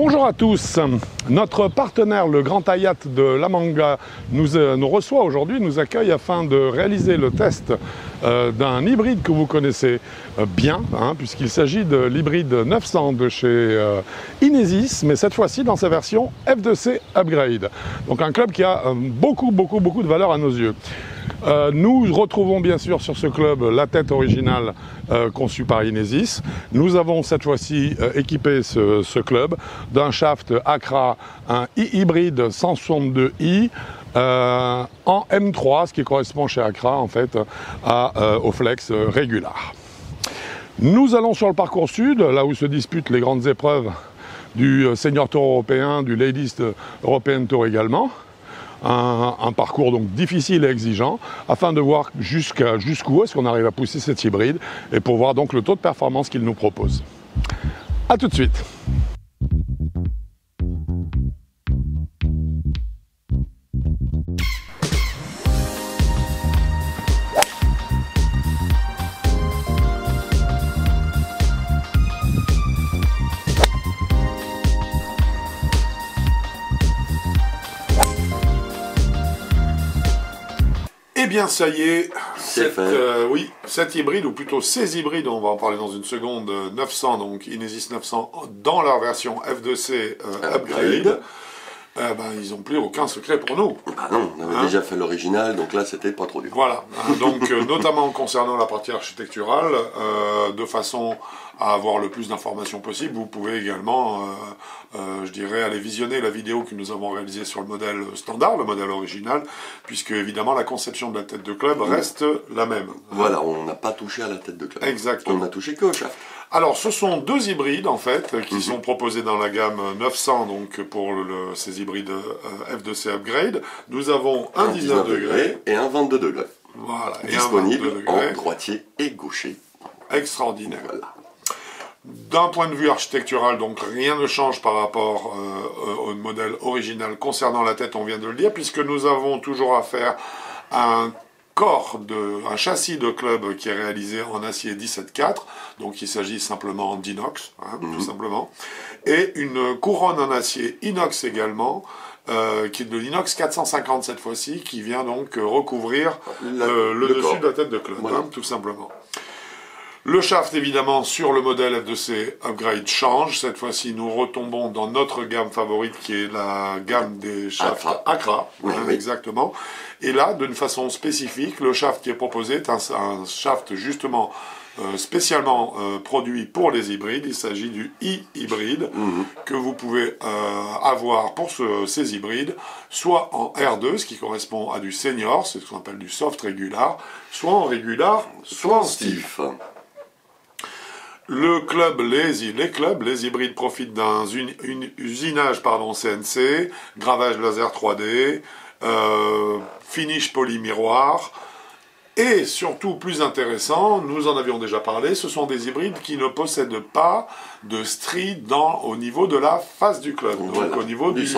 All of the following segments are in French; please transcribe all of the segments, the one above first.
Bonjour à tous, notre partenaire le Grand Hayat de La Manga nous reçoit aujourd'hui, nous accueille afin de réaliser le test d'un hybride que vous connaissez bien, puisqu'il s'agit de l'hybride 900 de chez Inesis, mais cette fois-ci dans sa version F2C Upgrade. Donc un club qui a beaucoup de valeur à nos yeux. Nous retrouvons bien sûr sur ce club la tête originale conçue par Inesis. Nous avons cette fois-ci équipé ce club d'un shaft Accra, un hybride 162i en M3, ce qui correspond chez Accra en fait au flex régular. Nous allons sur le parcours sud, là où se disputent les grandes épreuves du Senior Tour européen, du Ladies European Tour également. Un parcours donc difficile et exigeant afin de voir jusqu'où est-ce qu'on arrive à pousser cet hybride et pour voir donc le taux de performance qu'il nous propose. A tout de suite. Eh bien ça y est, cet hybride, ou plutôt ces hybrides, on va en parler dans une seconde, 900, donc Inesis 900, dans leur version F2C Upgrade, ils n'ont plus aucun secret pour nous. Bah non, on avait déjà fait l'original, donc là c'était pas trop dur. Voilà, donc notamment concernant la partie architecturale, de façon à avoir le plus d'informations possible, vous pouvez également, je dirais, aller visionner la vidéo que nous avons réalisée sur le modèle standard, le modèle original, puisque évidemment la conception de la tête de club reste la même. Voilà, on n'a pas touché à la tête de club. Exactement. On n'a touché que au shaft. Alors, ce sont deux hybrides, en fait, qui sont proposés dans la gamme 900, donc pour ces hybrides F2C Upgrade. Nous avons un 19 degrés et un 22 degrés. Voilà. Disponible en droitier et gaucher. Extraordinaire. Voilà. D'un point de vue architectural, donc rien ne change par rapport au modèle original concernant la tête, on vient de le dire, puisque nous avons toujours affaire à un châssis de club qui est réalisé en acier 17-4, donc il s'agit simplement d'inox, tout simplement, et une couronne en acier inox également, qui est de l'inox 450 cette fois-ci, qui vient donc recouvrir le dessus de la tête de club, voilà. Tout simplement. Le shaft, évidemment, sur le modèle F2C Upgrade change. Cette fois-ci, nous retombons dans notre gamme favorite, qui est la gamme des shafts Accra, exactement. Et là, d'une façon spécifique, le shaft qui est proposé est un shaft, justement, spécialement produit pour les hybrides. Il s'agit du e-hybride que vous pouvez avoir pour ces hybrides, soit en R2, ce qui correspond à du senior, c'est ce qu'on appelle du soft régular, soit en régular, soit en stiff. Les hybrides profitent d'un usinage CNC, gravage laser 3D, finish polymiroir, et surtout, plus intéressant, nous en avions déjà parlé, ce sont des hybrides qui ne possèdent pas de stries au niveau de la face du club, donc au niveau du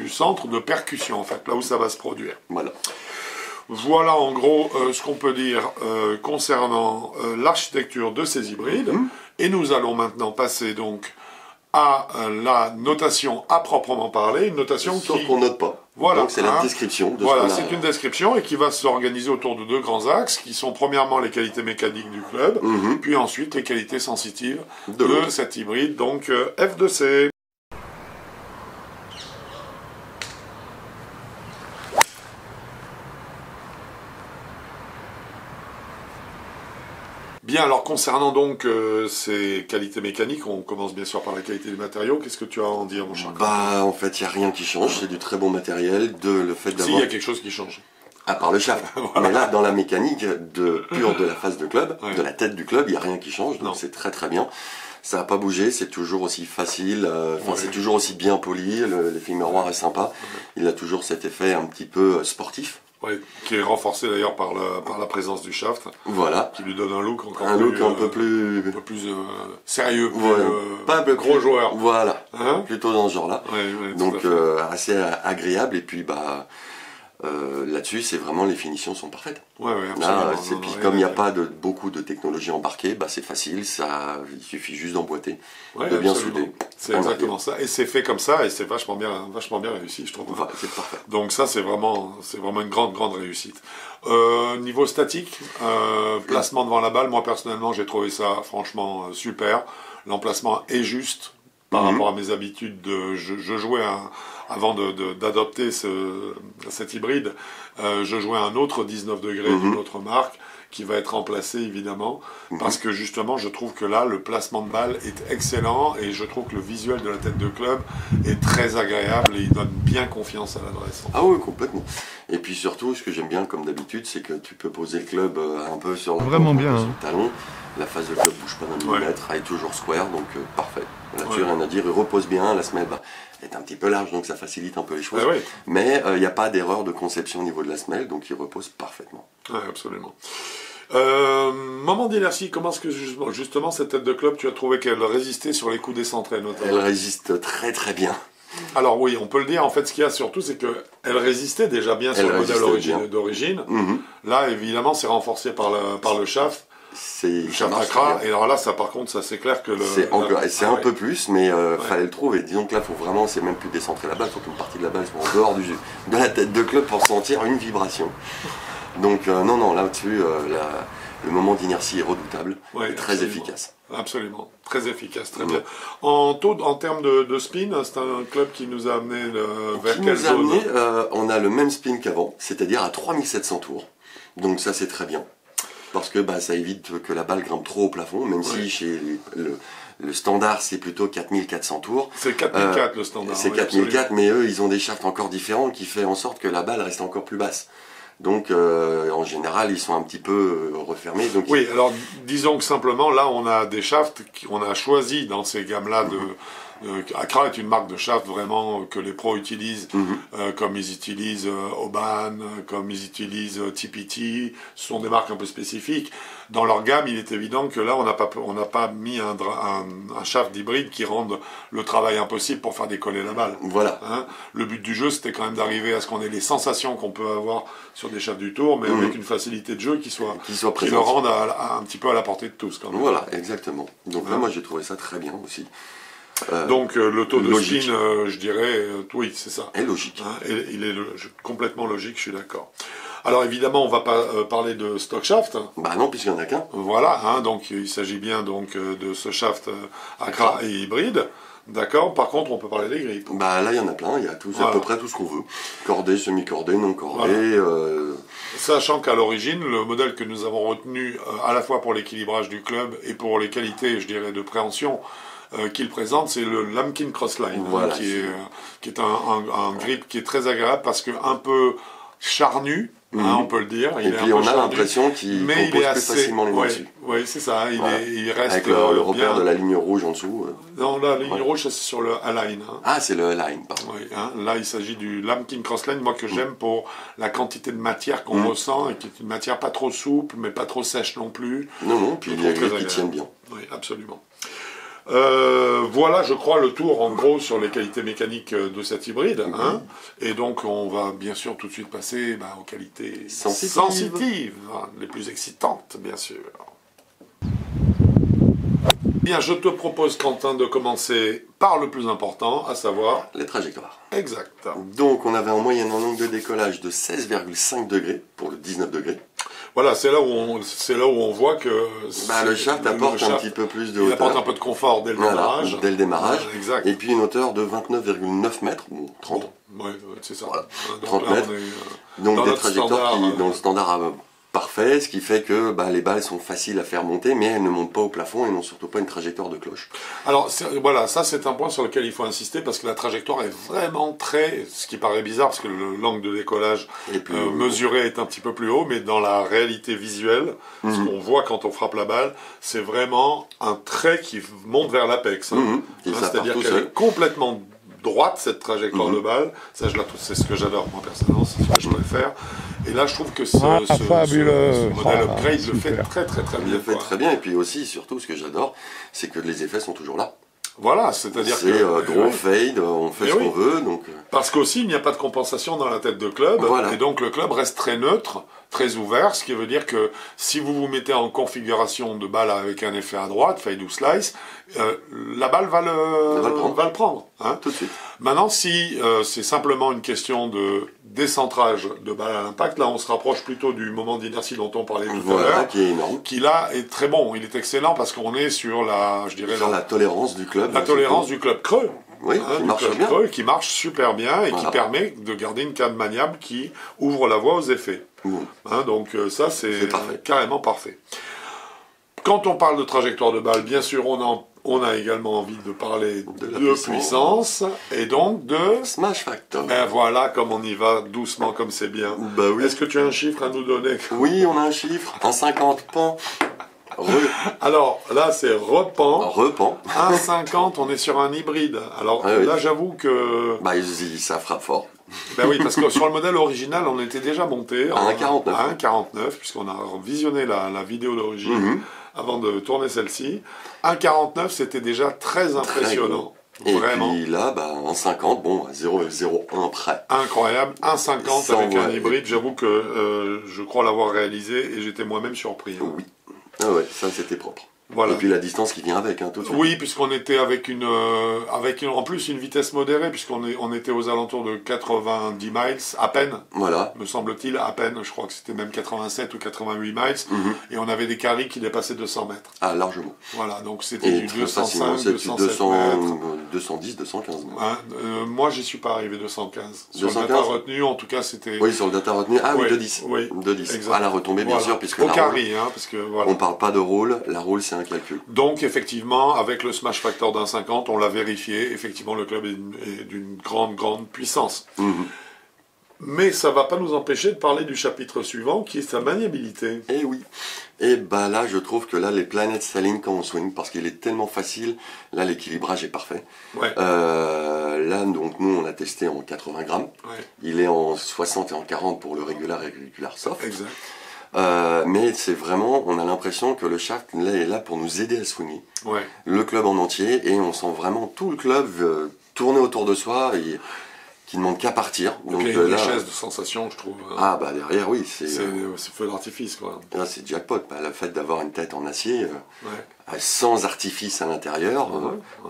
centre de percussion, en fait, là où ça va se produire. Voilà en gros ce qu'on peut dire concernant l'architecture de ces hybrides. Et nous allons maintenant passer donc à la notation à proprement parler, une notation qu'on note pas. Voilà, donc c'est la description de voilà, c'est une description et qui va s'organiser autour de deux grands axes qui sont premièrement les qualités mécaniques du club, puis ensuite les qualités sensitives de cet hybride, donc F2C. Bien, alors concernant donc ces qualités mécaniques, on commence bien sûr par la qualité des matériaux. Qu'est-ce que tu as à en dire, mon cher? En fait, il n'y a rien qui change, c'est du très bon matériel, le fait d'avoir... Si, il y a quelque chose qui change. À part le shaft. Voilà. Mais là, dans la mécanique pure de la face de club, de la tête du club, il n'y a rien qui change, donc c'est très très bien. Ça n'a pas bougé, c'est toujours aussi facile, c'est toujours aussi bien poli, l'effet miroir est sympa. Il a toujours cet effet un petit peu sportif. Oui, qui est renforcé d'ailleurs par la présence du shaft. Voilà. Qui lui donne un look encore un peu plus sérieux, pas un peu gros joueur. Voilà. Plutôt dans ce genre-là. Donc assez agréable et puis là-dessus, c'est vraiment les finitions sont parfaites. Ouais, absolument. Là, puis comme il n'y a pas beaucoup de technologie. technologie embarquée, bah, c'est facile, il suffit juste d'emboîter, ouais, de bien absolument. souder. C'est exactement ça. Et c'est fait comme ça, et c'est vachement bien réussi, je trouve. Voilà, c'est parfait. Donc ça, c'est vraiment une grande réussite. Niveau statique, placement devant la balle, moi personnellement, j'ai trouvé ça franchement super. L'emplacement est juste par rapport à mes habitudes. Je jouais avant d'adopter cet hybride, je jouais un autre 19 degrés d'une autre marque, qui va être remplacé évidemment, parce que justement je trouve que là le placement de balle est excellent et je trouve que le visuel de la tête de club est très agréable et il donne bien confiance à l'adresse. Ah oui, complètement. Et puis surtout, ce que j'aime bien comme d'habitude, c'est que tu peux poser le club un peu sur le talon. La face de club bouge pas d'un millimètre, elle est toujours square, donc parfait. Là-dessus, rien à dire, il repose bien, la semelle est un petit peu large, donc ça facilite un peu les choses. Mais il n'y a pas d'erreur de conception au niveau de la semelle, donc il repose parfaitement. Oui, absolument. Moment d'inertie, comment est-ce que justement cette tête de club, tu as trouvé qu'elle résistait sur les coups décentrés notamment? Elle résiste très très bien. Alors oui, on peut le dire, en fait ce qu'il y a surtout, c'est qu'elle résistait déjà bien sur le modèle d'origine. Là, évidemment, c'est renforcé par le shaft. Le shaft Accra, et alors là, ça par contre, ça c'est clair que c'est un peu plus, mais fallait le trouver. Disons que là, faut vraiment, c'est même plus décentrer la balle, il faut qu'une partie de la balle soit en dehors de la tête de club pour sentir une vibration. Donc non, là-dessus, le moment d'inertie est redoutable, et très efficace. Absolument, très efficace, très bien. En termes de spin, c'est un club qui nous a amené vers quelle zone? On a le même spin qu'avant, c'est-à-dire à 3700 tours. Donc ça, c'est très bien. Parce que ça évite que la balle grimpe trop au plafond, même si chez le standard c'est plutôt 4400 tours. C'est 4004 le standard. C'est 4004, mais eux ils ont des shafts encore différents qui fait en sorte que la balle reste encore plus basse. Donc en général ils sont un petit peu refermés. Donc, oui, alors disons que simplement là on a des shafts qu'on a choisi dans ces gammes-là de... Accra est une marque de shaft vraiment que les pros utilisent, comme ils utilisent Oban, comme ils utilisent TPT. Ce sont des marques un peu spécifiques. Dans leur gamme, il est évident que là, on n'a pas mis un shaft d'hybride qui rende le travail impossible pour faire décoller la balle. Voilà. Le but du jeu, c'était quand même d'arriver à ce qu'on ait les sensations qu'on peut avoir sur des shafts du tour, mais avec une facilité de jeu qui le rende un petit peu à la portée de tous. Quand même. Voilà, exactement. Donc là, moi, j'ai trouvé ça très bien aussi. Donc le taux de spin, je dirais, oui, c'est ça. Et logique. Il est complètement logique, je suis d'accord. Alors évidemment, on va pas parler de stock shaft. Bah non, puisqu'il n'y en a qu'un. Voilà, donc il s'agit bien donc de ce shaft Accra et hybride. D'accord. Par contre, on peut parler des grippes. Bah là, il y en a plein. Il y a à peu près tout ce qu'on veut. Cordé, semi-cordé, non cordé. Sachant qu'à l'origine, le modèle que nous avons retenu, à la fois pour l'équilibrage du club et pour les qualités, je dirais, de préhension qu'il présente, c'est le Lamkin Crossline, qui est un grip qui est très agréable parce que un peu charnu, on peut le dire. Et puis on a l'impression qu'il compose plus facilement les mains dessus. Oui, c'est ça, il reste avec le repère de la ligne rouge en dessous. Non, la ligne rouge, c'est sur le Align. Ah, c'est le Align, pardon. Oui, là, il s'agit du Lamkin Crossline, moi que j'aime pour la quantité de matière qu'on ressent, et qui est une matière pas trop souple, mais pas trop sèche non plus. Non, puis les grips qui tiennent bien. Oui, absolument. Voilà, je crois, le tour en gros sur les qualités mécaniques de cet hybride. Et donc, on va bien sûr tout de suite passer aux qualités sensitives, les plus excitantes, bien sûr. Bien, je te propose, Quentin, de commencer par le plus important, à savoir... les trajectoires. Exact. Donc, on avait en moyenne un angle de décollage de 16,5 degrés pour le 19 degrés. Voilà, c'est là où on voit que... le shaft apporte un petit peu plus de hauteur. Il apporte un peu de confort dès le démarrage. Dès le démarrage. Exact. Et puis une hauteur de 29,9 mètres, 30. Oui, c'est ça. Voilà. Donc 30 là, mètres. Donc des trajectoires qui, dans le standard parfait, ce qui fait que les balles sont faciles à faire monter, mais elles ne montent pas au plafond et n'ont surtout pas une trajectoire de cloche. Alors voilà, ça c'est un point sur lequel il faut insister parce que la trajectoire est vraiment ce qui paraît bizarre parce que l'angle de décollage mesuré est un petit peu plus haut, mais dans la réalité visuelle, ce qu'on voit quand on frappe la balle, c'est vraiment un trait qui monte vers l'apex. C'est-à-dire qu'elle est complètement droite, cette trajectoire de balle. Ça, c'est ce que j'adore, moi, personnellement, c'est ce que je préfère. Et là, je trouve que ce modèle upgrade le fait très, très, très bien. Il le fait très bien, et puis aussi, surtout, ce que j'adore, c'est que les effets sont toujours là. Voilà, c'est-à-dire que... C'est draw, fade, on fait ce qu'on veut, donc... Parce qu'aussi, il n'y a pas de compensation dans la tête de club, et donc le club reste très neutre, très ouvert, ce qui veut dire que si vous vous mettez en configuration de balle avec un effet à droite, fade ou slice, la balle va le prendre. Hein. Tout de suite. Maintenant, si c'est simplement une question de décentrage de balle à l'impact, là on se rapproche plutôt du moment d'inertie dont on parlait tout à l'heure, qui est énorme. Qui là est très bon, il est excellent parce qu'on est sur la, je dirais, sur la tolérance du club. La tolérance du club creux. Oui, qui marche bien. Creux, qui marche super bien et qui permet de garder une canne maniable qui ouvre la voie aux effets. Hein, donc ça c'est carrément parfait. Quand on parle de trajectoire de balle, bien sûr on a également envie de parler de puissance et donc de smash factor. Ben voilà, comme on y va doucement, comme c'est bien. Bah oui. Est-ce que tu as un chiffre à nous donner? Oui, on a un chiffre, un 50 pan. Alors là c'est repan. 1,50, on est sur un hybride. Alors là j'avoue que... Bah ça frappe fort. Ben oui, parce que sur le modèle original on était déjà monté à 1,49. À 1,49, puisqu'on a visionné la vidéo d'origine avant de tourner celle-ci. 1,49 c'était déjà très impressionnant. Et vraiment. Puis là, 1,50, bon, à 0,01 près. Incroyable, 1,50 avec un hybride, j'avoue que je crois l'avoir réalisé et j'étais moi-même surpris. Hein. Oui, ah ouais, ça c'était propre. Voilà. Et puis la distance qui vient avec, hein, tout de suite. Oui, puisqu'on était avec en plus une vitesse modérée, puisqu'on était aux alentours de 90 miles, à peine, me semble-t-il, à peine, je crois que c'était même 87 ou 88 miles, et on avait des carrés qui dépassaient 200 mètres. Ah, largement. Voilà, donc c'était du 205, 207 mètres. 210, 215 mètres. Hein, moi, j'y suis pas arrivé 215. Sur 215 le data retenu, en tout cas, c'était... Oui, sur le data retenu, ah oui, 210. Oui, 210. À la retombée, bien sûr, puisque au carré, hein, parce que voilà. On parle pas de rôle, la rôle c'est un calcul. Donc effectivement, avec le smash factor d'1,50, on l'a vérifié, effectivement le club est d'une grande puissance. Mais ça va pas nous empêcher de parler du chapitre suivant, qui est sa maniabilité. Eh oui. Et là, je trouve que là, les planètes s'alignent quand on swing, parce qu'il est tellement facile. Là, l'équilibrage est parfait. Ouais. Là, donc, nous, on a testé en 80 grammes. Ouais. Il est en 60 et en 40 pour le régular et régular soft. Exact. Mais c'est vraiment, on a l'impression que le shaft là, est là pour nous aider à swinger. Ouais. Le club en entier, et on sent vraiment tout le club tourner autour de soi et qui ne demande qu'à partir. Donc il y a une richesse de sensations, je trouve. Ah derrière, oui. C'est feu d'artifice, quoi. Là, c'est jackpot. Le fait d'avoir une tête en acier, sans artifice à l'intérieur,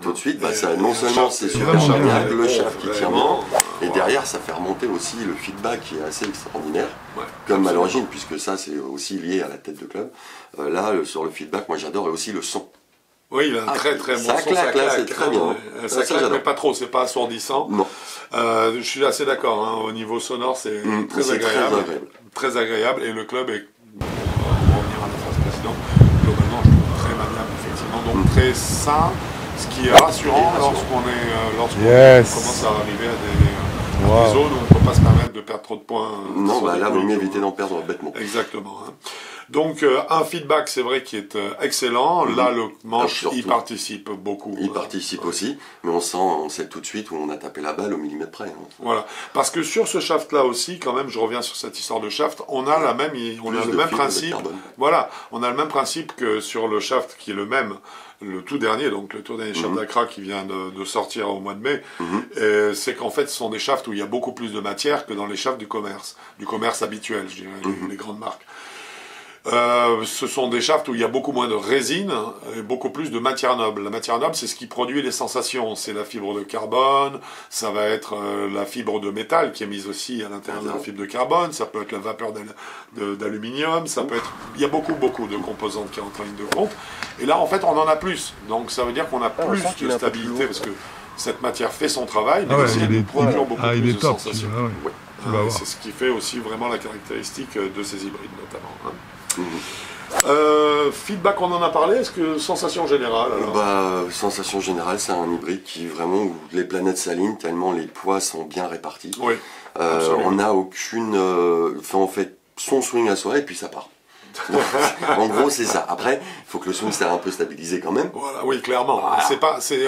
tout de suite, ça, non seulement c'est super génial, le shaft qui tient bien, et derrière, ça fait remonter aussi le feedback qui est assez extraordinaire, comme à l'origine, puisque ça, c'est aussi lié à la tête de club. Là, sur le feedback, moi j'adore, et aussi le son. Oui, il a un très bon son, ça claque, c'est très bien. Ça claque, mais pas trop, c'est pas assourdissant. Non. Je suis assez d'accord, hein, au niveau sonore, c'est très agréable. Très agréable, et le club est, pour revenir à la phrase précédente, globalement, je trouve très maniable, effectivement, donc très sain, ce qui est rassurant lorsqu'on commence à arriver à des zones où on ne peut pas se permettre de perdre trop de points. Non, là, il vaut mieux éviter d'en perdre bêtement. Exactement. Hein. Donc un feedback, c'est vrai, qui est excellent. Là, le manche, il participe beaucoup. Il participe aussi, mais on sait tout de suite où on a tapé la balle au millimètre près. Hein. Voilà, parce que sur ce shaft-là aussi, quand même, je reviens sur cette histoire de shaft, on a le même principe. Voilà, on a le même principe que sur le shaft qui est le même. Le tout dernier, donc le tout dernier shaft d'Accra qui vient de sortir au mois de mai, c'est qu'en fait ce sont des shafts où il y a beaucoup plus de matière que dans les shafts du commerce habituel, je dirais, les grandes marques. Ce sont des shafts où il y a beaucoup moins de résine et beaucoup plus de matière noble. La matière noble, c'est ce qui produit les sensations. C'est la fibre de carbone, ça va être la fibre de métal qui est mise aussi à l'intérieur de la fibre de carbone, ça peut être la vapeur d'aluminium, ça peut être... Il y a beaucoup de composantes qui entrent en ligne de compte. Et là, en fait, on en a plus. Donc ça veut dire qu'on a plus de stabilité parce que cette matière fait son travail, mais aussi elle produit beaucoup plus de sensations. C'est ce qui fait aussi vraiment la caractéristique de ces hybrides notamment. Hein. Feedback, on en a parlé. Est-ce que sensation générale alors Sensation générale, c'est un hybride qui vraiment où les planètes s'alignent tellement les poids sont bien répartis. Oui, on n'a aucune... on fait son swing à soi et puis ça part. En gros, c'est ça. Après, il faut que le swing soit un peu stabilisé quand même. Voilà, oui, clairement. Voilà.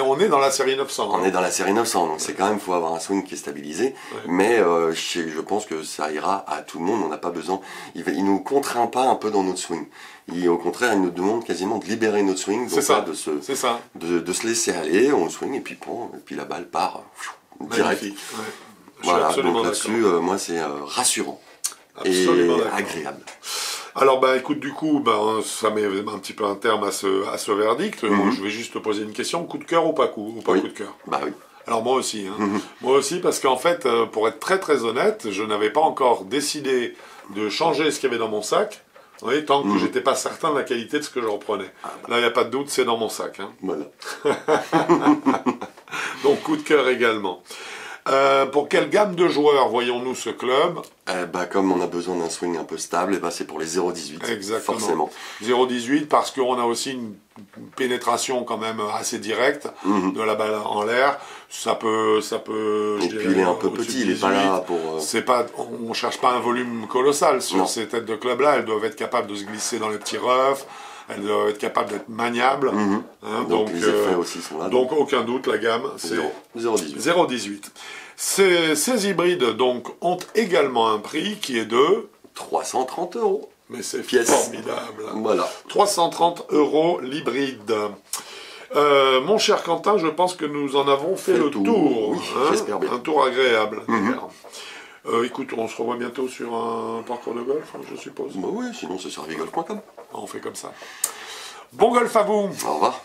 On est dans la série 900. On est dans la série 900, donc c'est quand même, faut avoir un swing qui est stabilisé. Ouais. Mais je pense que ça ira à tout le monde. On n'a pas besoin. Il nous contraint pas un peu dans notre swing. Au contraire, il nous demande quasiment de libérer notre swing, donc de se laisser aller. On swing et puis la balle part direct. Ouais. Voilà. Donc là-dessus, moi, c'est rassurant. Absolument et d'accord. agréable. Alors, écoute, du coup, ça met un petit peu un terme à ce verdict. Je vais juste te poser une question. Coup de cœur ou pas coup Oui. de cœur? Bah oui. Alors, moi aussi. Moi aussi, parce qu'en fait, pour être très très honnête, je n'avais pas encore décidé de changer ce qu'il y avait dans mon sac. Oui, tant que j'étais pas certain de la qualité de ce que je reprenais. Là, il n'y a pas de doute, c'est dans mon sac. Voilà. Donc, coup de cœur également. Pour quelle gamme de joueurs voyons-nous ce club? Comme on a besoin d'un swing un peu stable, c'est pour les 0,18. Exactement. Forcément. 0,18 parce qu'on a aussi une pénétration quand même assez directe de la balle en l'air. Ça peut. Et puis il est un peu petit, il n'est pas là pour. On cherche pas un volume colossal sur Non. ces têtes de club là. Elles doivent être capables de se glisser dans les petits roughs. Elles doivent être capables d'être maniables. Donc les effets aussi sont là. Donc aucun doute, la gamme c'est 0,18. 0,18. Ces hybrides donc ont également un prix qui est de 330 €. Mais c'est Pièce. formidable. Voilà. 330 € l'hybride. Mon cher Quentin, je pense que nous en avons fait le tour. Oui, j'espère bien. Un tour agréable. Écoute, on se revoit bientôt sur un parcours de golf, je suppose. Oui, sinon c'est sur vigolf.com. On fait comme ça. Bon golf à vous. Au revoir.